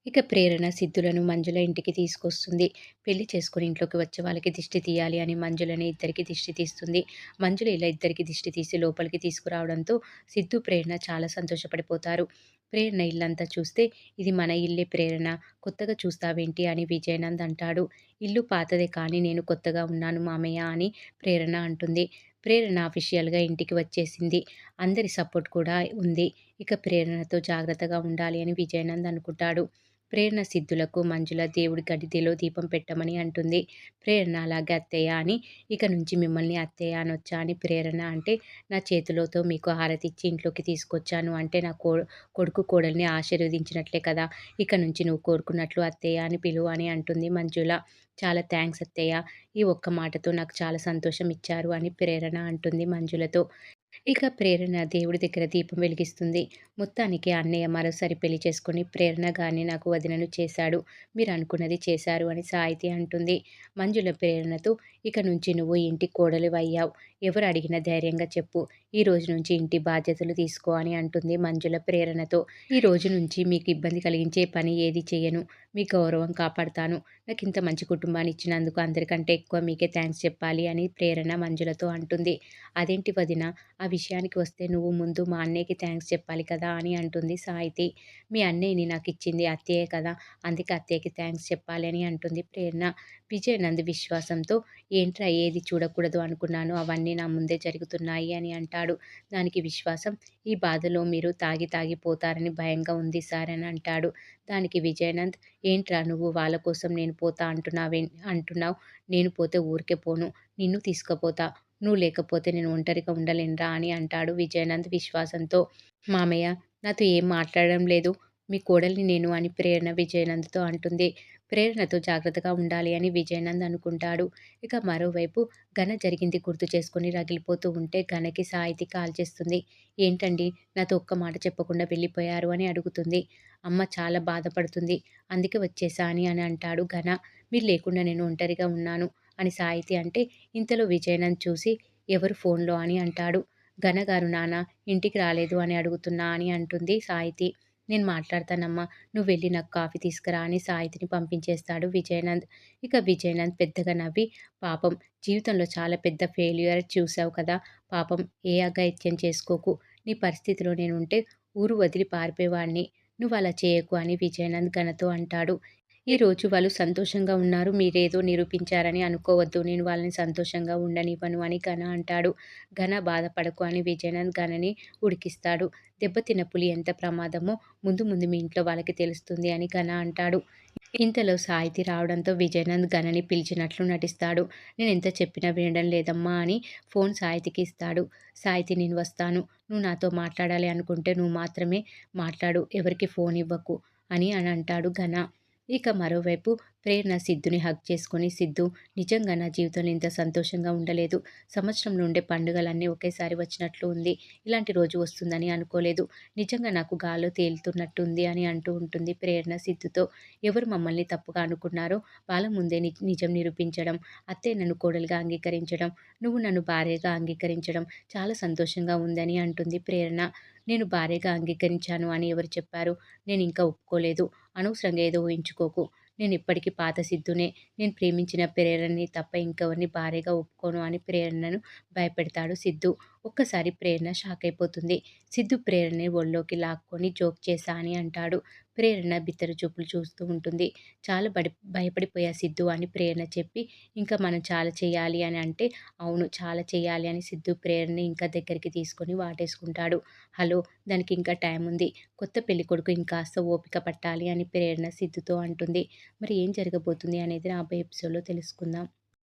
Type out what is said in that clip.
ఇక ప్రేరణ సిద్ధులను మంజుల ఇంటికి తీసుకొస్తుంది. పెళ్లి చేసుకొని ఇంట్లోకి వచ్చే వాళ్ళకి దిష్టి తీయాలి అని మంజులని ఇద్దరికి దిష్టి తీస్తుంది. మంజుల ఇలా ఇద్దరికి దిష్టి తీసి లోపలికి తీసుకురావడంతో సిద్ధు, ప్రేరణ చాలా సంతోషపడిపోతారు. ప్రేరణ ఇల్లంతా చూస్తే ఇది మన ఇల్లే ప్రేరణ, కొత్తగా చూస్తావేంటి అని విజయనంద్ అంటాడు. ఇల్లు పాతదే కానీ నేను కొత్తగా ఉన్నాను మామయ్య అని ప్రేరణ అంటుంది. ప్రేరణ అఫీషియల్‌గా ఇంటికి వచ్చేసింది. అందరి సపోర్ట్ కూడా ఉంది. ఇక ప్రేరణతో జాగ్రత్తగా ఉండాలి అని విజయనంద్ అనుకుంటాడు. ప్రేరణ సిద్ధులకు మంజుల దేవుడి గదిలో దీపం పెట్టమని అంటుంది. ప్రేరణ అలాగే అత్తయ్య అని, ఇక నుంచి మిమ్మల్ని అత్తయ్య అనొచ్చా అని ప్రేరణ అంటే, నా చేతులతో మీకు హారతిచ్చి ఇంట్లోకి తీసుకొచ్చాను అంటే నా కొడుకు కోడల్ని ఆశీర్వదించినట్లే కదా! ఇక నుంచి నువ్వు కోరుకున్నట్లు అత్తయ్య అని పిలువు అని అంటుంది మంజుల. చాలా థాంక్స్ అత్తయ్య. ఈ ఒక్క మాటతో నాకు చాలా సంతోషం ఇచ్చారు అని ప్రేరణ అంటుంది మంజులతో. ఇక ప్రేరణ దేవుడి దగ్గర దీపం వెలిగిస్తుంది. మొత్తానికి అన్నయ్య మరోసారి పెళ్లి చేసుకొని ప్రేరణ గారిని నాకు వదినను చేశాడు. మీరనుకున్నది చేశారు అని సాహితి అంటుంది. మంజుల ప్రేరణతో ఇక నుంచి నువ్వు ఇంటి కోడలివయ్యావు. ఎవరు అడిగినా ధైర్యంగా చెప్పు. ఈ రోజు నుంచి ఇంటి బాధ్యతలు తీసుకో అని అంటుంది మంజుల ప్రేరణతో. ఈ రోజు నుంచి మీకు ఇబ్బంది కలిగించే పని ఏది చెయ్యను. మీ గౌరవం కాపాడతాను. నాకింత మంచి కుటుంబాన్ని ఇచ్చినందుకు అందరికంటే ఎక్కువ మీకే థాంక్స్ చెప్పాలి అని ప్రేరణ మంజులతో అంటుంది. అదేంటి వదినా, ఆ విషయానికి వస్తే నువ్వు ముందు మా అన్నయ్యకి థాంక్స్ చెప్పాలి కదా అని అంటుంది సాహితి. మీ అన్నయ్యని నాకిచ్చింది అత్తయ్యే కదా! అందుకే అత్తయ్యకి థాంక్స్ చెప్పాలి అని అంటుంది ప్రేరణ. విజయనంద్ విశ్వాసంతో ఏంట్రా ఏది చూడకూడదు అనుకున్నానో అవన్నీ నా ముందే జరుగుతున్నాయి అని అంటాడు. దానికి విశ్వాసం, ఈ బాధలో మీరు తాగి తాగి పోతారని భయంగా ఉంది సార్ అని అంటాడు. దానికి విజయనంద్, ఏంట్రా నువ్వు వాళ్ళ కోసం నేను పోతా అంటున్నావు. నేను పోతే ఊరికే పోను. నిన్ను తీసుకుపోతా. నువ్వు లేకపోతే నేను ఒంటరిగా ఉండలేనురా అని అంటాడు విజయనంద్ విశ్వాసంతో. మామయ్య నాతో ఏం మాట్లాడడం లేదు. మీ కోడల్ని నేను అని ప్రేరణ విజయనంద్‌తో అంటుంది. ప్రేరణతో జాగ్రత్తగా ఉండాలి అని విజయనంద్ అనుకుంటాడు. ఇక మరోవైపు ఘన జరిగింది గుర్తు చేసుకొని రగిలిపోతూ ఉంటే ఘనకి సాహితి కాల్ చేస్తుంది. ఏంటండి నాతో ఒక్క మాట చెప్పకుండా వెళ్ళిపోయారు అని అడుగుతుంది. అమ్మ చాలా బాధపడుతుంది. అందుకే వచ్చేసా అని అంటాడు ఘన. మీరు లేకుండా నేను ఒంటరిగా ఉన్నాను అని సాహితి అంటే, ఇంతలో విజయనంద్ చూసి ఎవరు ఫోన్‌లో అని అంటాడు. ఘనగారు నాన్న ఇంటికి రాలేదు అని అడుగుతున్నా అని అంటుంది సాహితి. నేను మాట్లాడతానమ్మా. నువ్వు వెళ్లి నాకు కాఫీ తీసుకురా అని సాహితిని పంపించేస్తాడు విజయనంద్. ఇక విజయనంద్ పెద్దగా నవ్వి, పాపం జీవితంలో చాలా పెద్ద ఫెయిల్యూర్ చూసావు కదా! పాపం ఏ అఘాయిత్యం చేసుకోకు. నీ పరిస్థితిలో నేనుంటే ఊరు వదిలి పారిపోయేవాడిని. నువ్వలా చేయకు అని విజయనంద్ ఘనతో అంటాడు. ఈరోజు వాళ్ళు సంతోషంగా ఉన్నారు. మీరేదో నిరూపించారని అనుకోవద్దు. నేను వాళ్ళని సంతోషంగా ఉండనివ్వను అని ఘన అంటాడు. ఘన బాధపడకు అని విజయనంద్ ఘనని ఉడికిస్తాడు. దెబ్బతిన్న పులి ఎంత ప్రమాదమో ముందు ముందు మీ ఇంట్లో వాళ్ళకి తెలుస్తుంది అని ఘన అంటాడు. ఇంతలో సాహితి రావడంతో విజయనంద్ ఘనని పిలిచినట్లు నటిస్తాడు. నేనెంత చెప్పినా వినడం లేదమ్మా అని ఫోన్ సాహితికి ఇస్తాడు. సాహితి నేను వస్తాను. నువ్వు నాతో మాట్లాడాలి అనుకుంటే నువ్వు మాత్రమే మాట్లాడు. ఎవరికీ ఫోన్ ఇవ్వకు అని అంటాడు ఘన. ఇక మరోవైపు ప్రేరణ సిద్ధుని హగ్ చేసుకొని, సిద్ధు నిజంగా నా జీవితంలో ఇంత సంతోషంగా ఉండలేదు. సంవత్సరంలో ఉండే పండుగలన్నీ ఒకేసారి వచ్చినట్లు ఉంది. ఇలాంటి రోజు వస్తుందని అనుకోలేదు. నిజంగా నాకు గాల్లో తేలుతున్నట్టుంది అని అంటూ ఉంటుంది ప్రేరణ సిద్ధుతో. ఎవరు మమ్మల్ని తప్పుగా అనుకున్నారో వాళ్ళ ముందే నిజం నిరూపించడం, అత్తయ్య నన్ను కోడలుగా అంగీకరించడం, నువ్వు నన్ను భార్యగా అంగీకరించడం చాలా సంతోషంగా ఉందని అంటుంది ప్రేరణ. నేను భార్యగా అంగీకరించాను అని ఎవరు చెప్పారు? నేనింకా ఒప్పుకోలేదు. అనవసరంగా ఏదో ఊహించుకోకు. నేనిప్పటికీ పాత సిద్ధునే. నేను ప్రేమించిన ప్రేరణని తప్ప ఇంకెవరిని భార్యగా ఒప్పుకోను అని ప్రేరణను భయపెడతాడు సిద్ధు. ఒక్కసారి ప్రేరణ షాకయిపోతుంది. సిద్ధు ప్రేరణని ఒళ్ళోకి లాక్కొని జోక్ చేశా అని అంటాడు. ప్రేరణ బిత్తర చూపులు చూస్తూ ఉంటుంది. చాలా భయపడిపోయా సిద్ధు అని ప్రేరణ చెప్పి, ఇంకా మనం చాలా చెయ్యాలి అని అంటే, అవును చాలా చెయ్యాలి అని సిద్ధు ప్రేరణని ఇంకా దగ్గరికి తీసుకొని వాటేసుకుంటాడు. హలో! దానికింకా టైముంది. కొత్త పెళ్ళికొడుకు ఇంకాస్త ఓపిక పట్టాలి అని ప్రేరణ సిద్ధుతో అంటుంది. మరి ఏం జరగబోతుంది అనేది రాబోయే ఎపిసోడ్‌లో తెలుసుకుందాం.